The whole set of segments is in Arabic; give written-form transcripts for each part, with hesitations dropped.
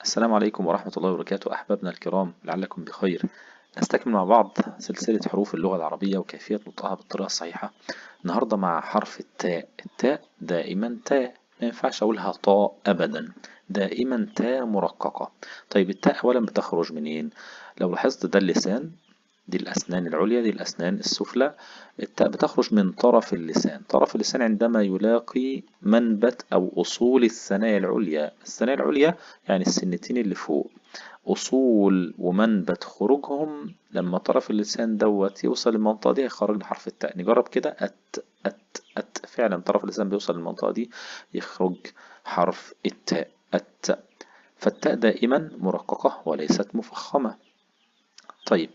السلام عليكم ورحمة الله وبركاته أحبابنا الكرام، لعلكم بخير. نستكمل مع بعض سلسلة حروف اللغة العربية وكيفية نطقها بالطريقة الصحيحة. النهاردة مع حرف التاء. التاء دائما تاء، ما ينفعش أقولها طاء أبدا، دائما تاء مرققة. طيب التاء أولا بتخرج منين؟ لو لاحظت ده اللسان، دي الأسنان العليا، دي الأسنان السفلى. التاء بتخرج من طرف اللسان. طرف اللسان عندما يلاقي منبت أو أصول الثنايا العليا. الثنايا العليا يعني السنتين اللي فوق، أصول ومنبت خروجهم لما طرف اللسان دوت يوصل للمنطقة دي هيخرج حرف التاء. نجرب كده، فعلا طرف اللسان بيوصل للمنطقة دي يخرج حرف التاء. فالتاء دائما مرققة وليست مفخمة. طيب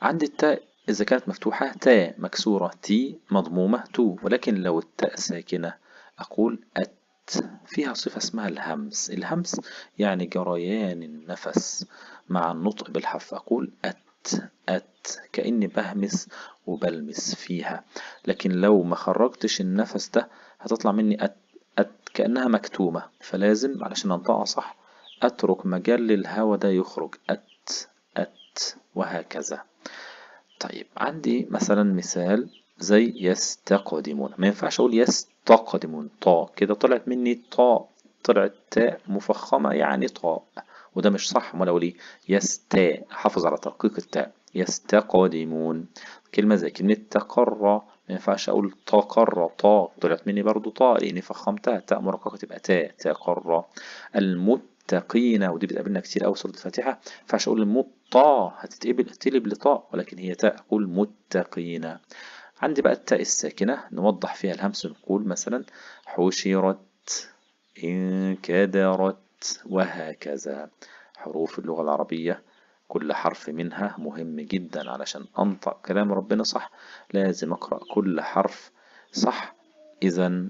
عندي التاء إذا كانت مفتوحة تاء، مكسورة تي، مضمومة تو. ولكن لو التاء ساكنة أقول أت. فيها صفة اسمها الهمس. الهمس يعني جريان النفس مع النطق بالحرف. أقول أت كأني بهمس وبلمس فيها. لكن لو ما خرجتش النفس ده هتطلع مني أت كأنها مكتومة. فلازم علشان أنطقها صح أترك مجال للهوا ده يخرج وهكذا. طيب عندي مثلا مثال زي يستقدمون. ما ينفعش اقول يستقدمون طاء، كده طلعت مني طاء، طلعت تاء مفخمة يعني طاء، وده مش صح. امال اقول ايه؟ يستاء، حافظ على ترقيق التاء. يستقدمون. كلمة زي كلمة تقر، ما ينفعش اقول تقر طاء، طلعت مني برضو طاء لاني فخمتها، تاء مرققة تبقى تاء تقر. المتقين، ودي بتقابلنا كتير قوي سورة الفاتحة. ما ينفعش اقول المطا، هتتقلب لطاء، ولكن هي تاء، اقول متقين. عندي بقى التاء الساكنة نوضح فيها الهمس، نقول مثلا حشرت، انكدرت، وهكذا. حروف اللغة العربية كل حرف منها مهم جدا. علشان أنطق كلام ربنا صح لازم أقرأ كل حرف صح. إذا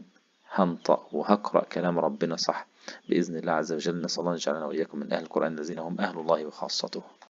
هنطق وهقرأ كلام ربنا صح بإذن الله عز وجل. نسأل الله أن يجعلنا وإياكم من أهل القرآن الذين هم أهل الله وخاصته.